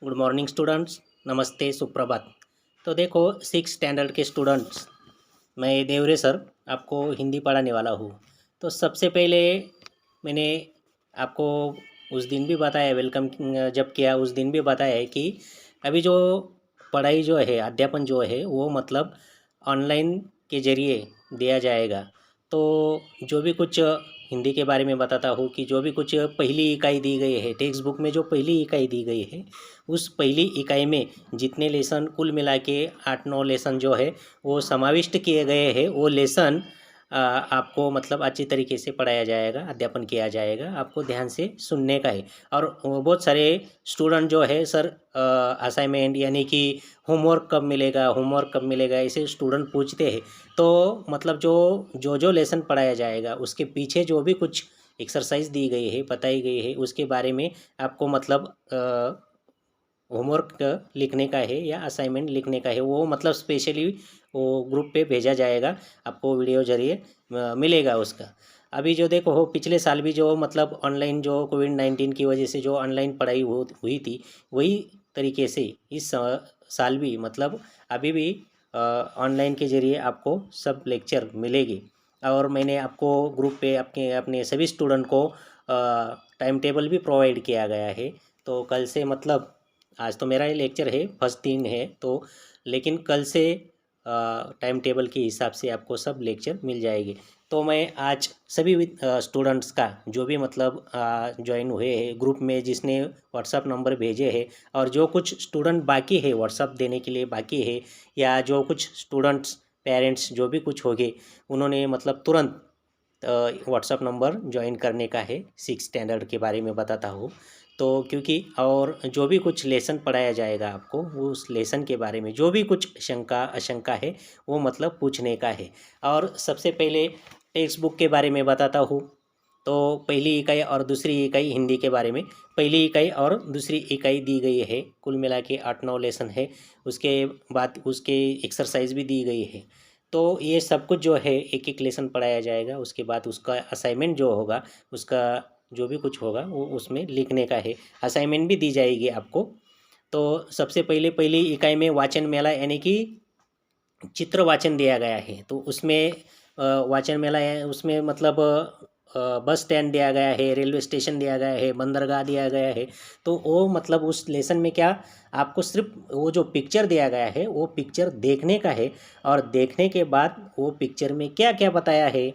Good morning students, नमस्ते, सुप्रभात। तो देखो, सिक्स स्टैंडर्ड के स्टूडेंट्स, मैं देवरे सर आपको हिंदी पढ़ाने वाला हूँ। तो सबसे पहले मैंने आपको उस दिन भी बताया, वेलकम जब किया उस दिन भी बताया है कि अभी जो पढ़ाई जो है, अध्यापन जो है वो मतलब ऑनलाइन के ज़रिए दिया जाएगा। तो जो भी कुछ हिंदी के बारे में बताता हूँ कि जो भी कुछ पहली इकाई दी गई है, टेक्स्ट बुक में जो पहली इकाई दी गई है, उस पहली इकाई में जितने लेसन कुल मिला के 8-9 लेसन जो है वो समाविष्ट किए गए हैं। वो लेसन आपको मतलब अच्छी तरीके से पढ़ाया जाएगा, अध्यापन किया जाएगा, आपको ध्यान से सुनने का है। और बहुत सारे स्टूडेंट जो है सर असाइनमेंट यानी कि होमवर्क कब मिलेगा, होमवर्क कब मिलेगा, ऐसे स्टूडेंट पूछते हैं। तो मतलब जो जो जो लेसन पढ़ाया जाएगा उसके पीछे जो भी कुछ एक्सरसाइज दी गई है, बताई गई है, उसके बारे में आपको मतलब होमवर्क लिखने का है या असाइनमेंट लिखने का है। वो मतलब स्पेशली वो ग्रुप पे भेजा जाएगा, आपको वीडियो जरिए मिलेगा उसका। अभी जो देखो हो, पिछले साल भी जो मतलब ऑनलाइन जो कोविड-19 की वजह से जो ऑनलाइन पढ़ाई हुई थी, वही तरीके से इस साल भी मतलब अभी भी ऑनलाइन के ज़रिए आपको सब लेक्चर मिलेगी। और मैंने आपको ग्रुप पे अपने अपने सभी स्टूडेंट को टाइम टेबल भी प्रोवाइड किया गया है। तो कल से मतलब आज तो मेरा ही लेक्चर है, फर्स्ट दिन है, तो लेकिन कल से टाइम टेबल के हिसाब से आपको सब लेक्चर मिल जाएगी। तो मैं आज सभी स्टूडेंट्स का जो भी मतलब ज्वाइन हुए हैं ग्रुप में, जिसने व्हाट्सअप नंबर भेजे हैं, और जो कुछ स्टूडेंट बाकी है व्हाट्सअप देने के लिए बाकी है, या जो कुछ स्टूडेंट्स पेरेंट्स जो भी कुछ होंगे, उन्होंने मतलब तुरंत व्हाट्सअप नंबर ज्वाइन करने का है। सिक्स स्टैंडर्ड के बारे में बताता हूँ। तो क्योंकि और जो भी कुछ लेसन पढ़ाया जाएगा आपको, वो उस लेसन के बारे में जो भी कुछ शंका अशंका है वो मतलब पूछने का है। और सबसे पहले टेक्स्ट बुक के बारे में बताता हूँ। तो पहली इकाई और दूसरी इकाई हिंदी के बारे में, पहली इकाई और दूसरी इकाई दी गई है, कुल मिला के 8-9 लेसन है। उसके बाद उसके एक्सरसाइज भी दी गई है। तो ये सब कुछ जो है एक एक लेसन पढ़ाया जाएगा। उसके बाद उसका असाइनमेंट जो होगा, उसका जो भी कुछ होगा वो उसमें लिखने का है। असाइनमेंट भी दी जाएगी आपको। तो सबसे पहले पहली इकाई में वाचन मेला यानी कि चित्र वाचन दिया गया है। तो उसमें वाचन मेला है, उसमें मतलब बस स्टैंड दिया गया है, रेलवे स्टेशन दिया गया है, बंदरगाह दिया गया है। तो वो मतलब उस लेसन में क्या, आपको सिर्फ वो जो पिक्चर दिया गया है वो पिक्चर देखने का है। और देखने के बाद वो पिक्चर में क्या क्या बताया है,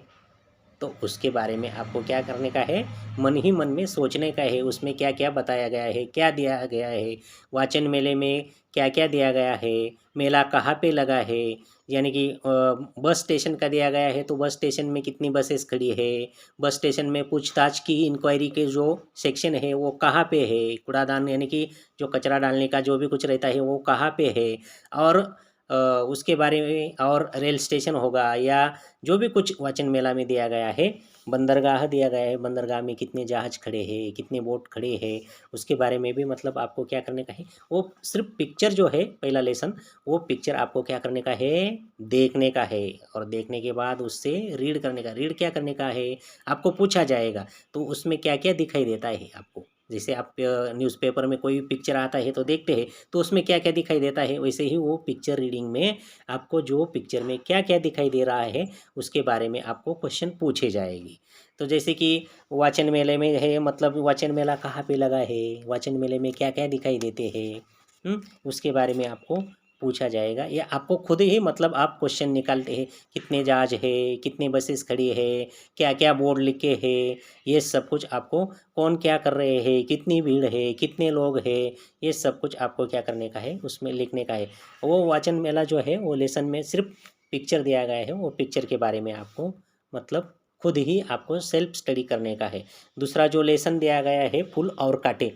तो उसके बारे में आपको क्या करने का है, मन ही मन में सोचने का है। उसमें क्या क्या बताया गया है, क्या दिया गया है, वाचन मेले में क्या क्या दिया गया है, मेला कहाँ पे लगा है। यानी कि बस स्टेशन का दिया गया है, तो बस स्टेशन में कितनी बसेस खड़ी है, बस स्टेशन में पूछताछ की इंक्वायरी के जो सेक्शन है वो कहाँ पे है, कूड़ादान यानी कि जो कचरा डालने का जो भी कुछ रहता है वो कहाँ पे है। और उसके बारे में, और रेल स्टेशन होगा, या जो भी कुछ वाचन मेला में दिया गया है। बंदरगाह दिया गया है, बंदरगाह में कितने जहाज खड़े हैं, कितने बोट खड़े हैं, उसके बारे में भी मतलब आपको क्या करने का है, वो सिर्फ पिक्चर जो है पहला लेसन, वो पिक्चर आपको क्या करने का है, देखने का है। और देखने के बाद उससे रीड करने का, रीड क्या करने का है, आपको पूछा जाएगा तो उसमें क्या क्या दिखाई देता है आपको। जैसे आप न्यूज़पेपर में कोई पिक्चर आता है तो देखते हैं, तो उसमें क्या क्या दिखाई देता है, वैसे ही वो पिक्चर रीडिंग में आपको जो पिक्चर में क्या क्या दिखाई दे रहा है उसके बारे में आपको क्वेश्चन पूछे जाएगी। तो जैसे कि वाचन मेले में है, मतलब वाचन मेला कहाँ पे लगा है, वाचन मेले में क्या क्या दिखाई देते हैं, उसके बारे में आपको पूछा जाएगा। या आपको खुद ही मतलब आप क्वेश्चन निकालते हैं, कितने जहाज है, कितनी बसेस खड़ी है, क्या क्या बोर्ड लिखे हैं, ये सब कुछ आपको, कौन क्या कर रहे हैं, कितनी भीड़ है, कितने लोग हैं, ये सब कुछ आपको क्या करने का है, उसमें लिखने का है। वो वाचन मेला जो है वो लेसन में सिर्फ पिक्चर दिया गया है, वो पिक्चर के बारे में आपको मतलब खुद ही आपको सेल्फ स्टडी करने का है। दूसरा जो लेसन दिया गया है फूल और कांटे,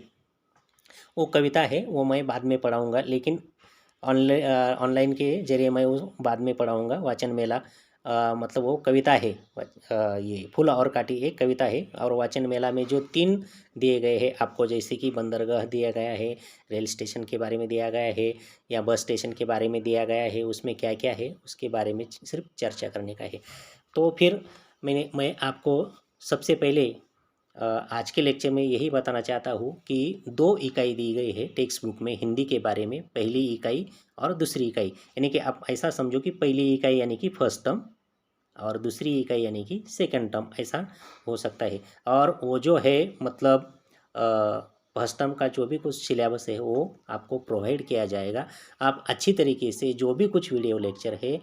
वो कविता है, वो मैं बाद में पढ़ाऊँगा, लेकिन ऑनलाइन के ज़रिए मैं वो बाद में पढ़ाऊँगा। वाचन मेला मतलब वो कविता है। ये फूल और कांटे एक कविता है। और वाचन मेला में जो 3 दिए गए हैं आपको, जैसे कि बंदरगाह दिया गया है, रेल स्टेशन के बारे में दिया गया है, या बस स्टेशन के बारे में दिया गया है, उसमें क्या-क्या है उसके बारे में सिर्फ चर्चा करने का है। तो फिर मैं आपको सबसे पहले आज के लेक्चर में यही बताना चाहता हूँ कि 2 इकाई दी गई है टेक्स्ट बुक में हिंदी के बारे में, पहली इकाई और दूसरी इकाई। यानी कि आप ऐसा समझो कि पहली इकाई यानी कि फर्स्ट टर्म और दूसरी इकाई यानी कि सेकंड टर्म, ऐसा हो सकता है। और वो जो है मतलब फर्स्ट टर्म का जो भी कुछ सिलेबस है वो आपको प्रोवाइड किया जाएगा। आप अच्छी तरीके से जो भी कुछ वीडियो लेक्चर है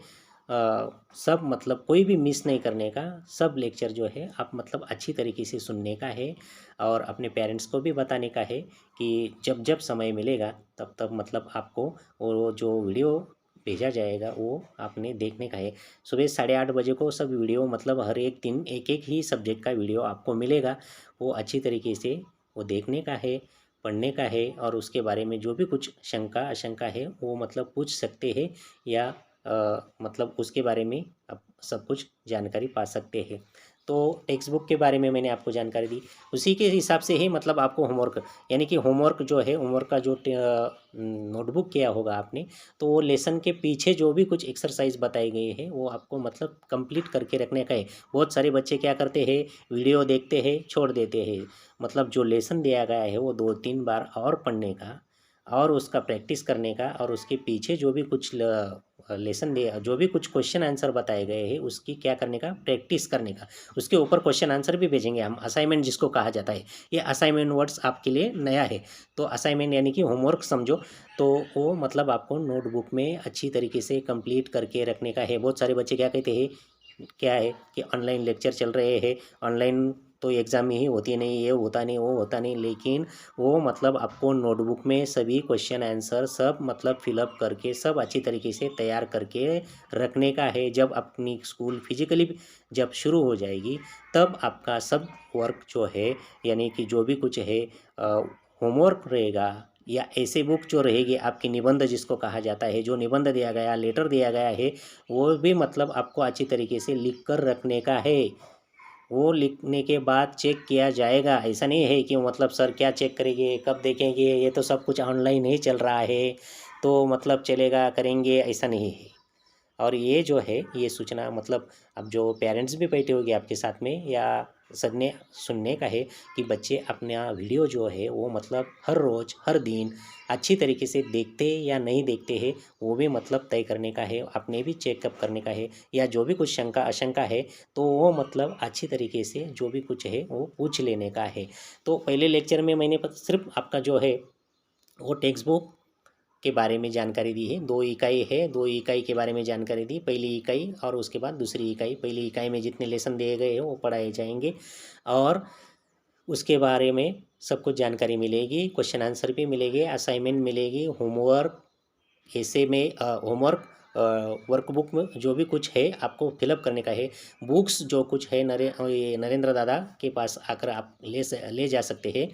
सब मतलब कोई भी मिस नहीं करने का, सब लेक्चर जो है आप मतलब अच्छी तरीके से सुनने का है और अपने पेरेंट्स को भी बताने का है कि जब जब समय मिलेगा तब तब मतलब आपको वो जो वीडियो भेजा जाएगा वो आपने देखने का है। सुबह 8:30 बजे को सब वीडियो मतलब हर एक दिन एक एक ही सब्जेक्ट का वीडियो आपको मिलेगा, वो अच्छी तरीके से वो देखने का है, पढ़ने का है और उसके बारे में जो भी कुछ शंका आशंका है वो मतलब पूछ सकते हैं या मतलब उसके बारे में आप सब कुछ जानकारी पा सकते हैं। तो टेक्स्ट बुक के बारे में मैंने आपको जानकारी दी, उसी के हिसाब से ही मतलब आपको होमवर्क यानी कि होमवर्क जो है, होमवर्क का जो नोटबुक किया होगा आपने, तो वो लेसन के पीछे जो भी कुछ एक्सरसाइज बताई गई है वो आपको मतलब कंप्लीट करके रखने का है। बहुत सारे बच्चे क्या करते हैं, वीडियो देखते हैं छोड़ देते हैं, मतलब जो लेसन दिया गया है वो 2-3 बार और पढ़ने का और उसका प्रैक्टिस करने का और उसके पीछे जो भी कुछ लेसन दिया, जो भी कुछ क्वेश्चन आंसर बताए गए हैं उसकी क्या करने का, प्रैक्टिस करने का। उसके ऊपर क्वेश्चन आंसर भी भेजेंगे हम, असाइनमेंट जिसको कहा जाता है। ये असाइनमेंट वर्ड्स आपके लिए नया है, तो असाइनमेंट यानी कि होमवर्क समझो। तो वो मतलब आपको नोटबुक में अच्छी तरीके से कंप्लीट करके रखने का है। बहुत सारे बच्चे क्या कहते हैं, क्या है कि ऑनलाइन लेक्चर चल रहे हैं, ऑनलाइन तो एग्ज़ाम ही होती नहीं, ये होता नहीं वो होता नहीं, लेकिन वो मतलब आपको नोटबुक में सभी क्वेश्चन आंसर सब मतलब फिलअप करके सब अच्छी तरीके से तैयार करके रखने का है। जब अपनी स्कूल फिजिकली जब शुरू हो जाएगी तब आपका सब वर्क जो है यानी कि जो भी कुछ है होमवर्क रहेगा या ऐसे बुक जो रहेगी आपकी निबंध जिसको कहा जाता है, जो निबंध दिया गया लेटर दिया गया है वो भी मतलब आपको अच्छी तरीके से लिख कर रखने का है। वो लिखने के बाद चेक किया जाएगा, ऐसा नहीं है कि मतलब सर क्या चेक करेंगे कब देखेंगे, ये तो सब कुछ ऑनलाइन ही चल रहा है तो मतलब चलेगा करेंगे, ऐसा नहीं है। और ये जो है ये सूचना मतलब अब जो पेरेंट्स भी बैठे होंगे आपके साथ में या सबने सुनने का है कि बच्चे अपना वीडियो जो है वो मतलब हर रोज़ हर दिन अच्छी तरीके से देखते या नहीं देखते हैं, वो भी मतलब तय करने का है, अपने भी चेकअप करने का है या जो भी कुछ शंका आशंका है तो वो मतलब अच्छी तरीके से जो भी कुछ है वो पूछ लेने का है। तो पहले लेक्चर में मैंने सिर्फ आपका जो है वो टेक्स्ट बुक के बारे में जानकारी दी है। 2 इकाई है, 2 इकाई के बारे में जानकारी दी, पहली इकाई और उसके बाद दूसरी इकाई। पहली इकाई में जितने लेसन दिए गए हैं वो पढ़ाए जाएंगे और उसके बारे में सब कुछ जानकारी मिलेगी, क्वेश्चन आंसर भी मिलेंगे, असाइनमेंट मिलेगी, होमवर्क ऐसे में होमवर्क वर्कबुक में जो भी कुछ है आपको फिलअप करने का है। बुक्स जो कुछ है ये नरेंद्र दादा के पास आकर आप ले जा सकते हैं।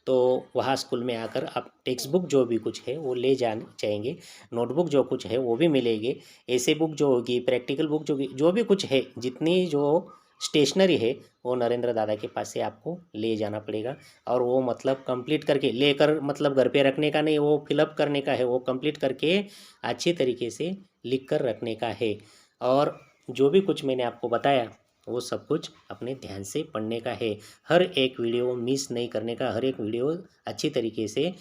तो वहाँ स्कूल में आकर आप टेक्स्ट बुक जो भी कुछ है वो ले जाना चाहेंगे, नोटबुक जो कुछ है वो भी मिलेगी, ऐसे बुक जो होगी, प्रैक्टिकल बुक जो भी कुछ है, जितनी जो स्टेशनरी है वो नरेंद्र दादा के पास से आपको ले जाना पड़ेगा और वो मतलब कंप्लीट करके लेकर मतलब घर पे रखने का नहीं, वो फिलअप करने का है, वो कंप्लीट करके अच्छी तरीके से लिख कर रखने का है। और जो भी कुछ मैंने आपको बताया वो सब कुछ अपने ध्यान से पढ़ने का है, हर एक वीडियो मिस नहीं करने का, हर एक वीडियो अच्छी तरीके से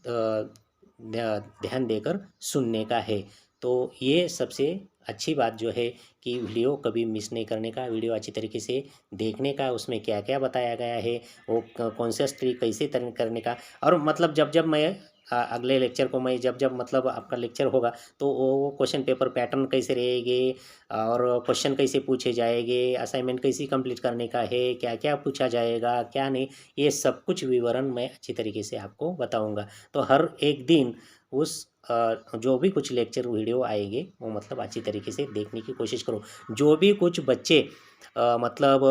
ध्यान देकर सुनने का है। तो ये सबसे अच्छी बात जो है कि वीडियो कभी मिस नहीं करने का, वीडियो अच्छी तरीके से देखने का, उसमें क्या क्या बताया गया है वो कॉन्सेप्ट कैसे करने का। और मतलब जब जब मैं अगले लेक्चर को मैं जब जब मतलब आपका लेक्चर होगा तो वो क्वेश्चन पेपर पैटर्न कैसे रहेंगे और क्वेश्चन कैसे पूछे जाएंगे, असाइनमेंट कैसे कंप्लीट करने का है, क्या क्या पूछा जाएगा क्या नहीं, ये सब कुछ विवरण मैं अच्छी तरीके से आपको बताऊंगा। तो हर एक दिन उस जो भी कुछ लेक्चर वीडियो आएंगे वो मतलब अच्छी तरीके से देखने की कोशिश करो। जो भी कुछ बच्चे मतलब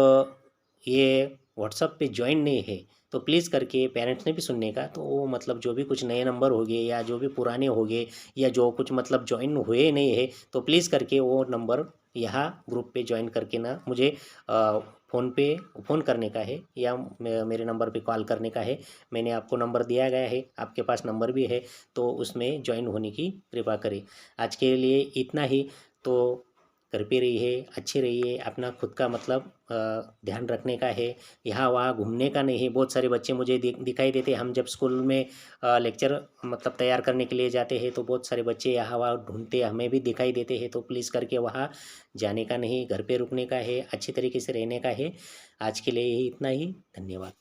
ये व्हाट्सएप पे ज्वाइन नहीं है तो प्लीज़ करके पेरेंट्स ने भी सुनने का, तो वो मतलब जो भी कुछ नए नंबर हो गए या जो भी पुराने हो गए या जो कुछ मतलब ज्वाइन हुए नहीं है तो प्लीज़ करके वो नंबर यहाँ ग्रुप पे ज्वाइन करके ना मुझे फ़ोन करने का है या मेरे नंबर पे कॉल करने का है। मैंने आपको नंबर दिया गया है, आपके पास नंबर भी है, तो उसमें ज्वाइन होने की कृपा करें। आज के लिए इतना ही। तो घर पे रहिए, अच्छे रहिए, अपना खुद का मतलब ध्यान रखने का है, यहाँ वहाँ घूमने का नहीं है। बहुत सारे बच्चे मुझे दिखाई देते, हम जब स्कूल में लेक्चर मतलब तैयार करने के लिए जाते हैं तो बहुत सारे बच्चे यहाँ वहाँ ढूंढते हमें भी दिखाई देते हैं, तो प्लीज़ करके वहाँ जाने का नहीं, घर पे रुकने का है, अच्छे तरीके से रहने का है। आज के लिए यही इतना ही, धन्यवाद।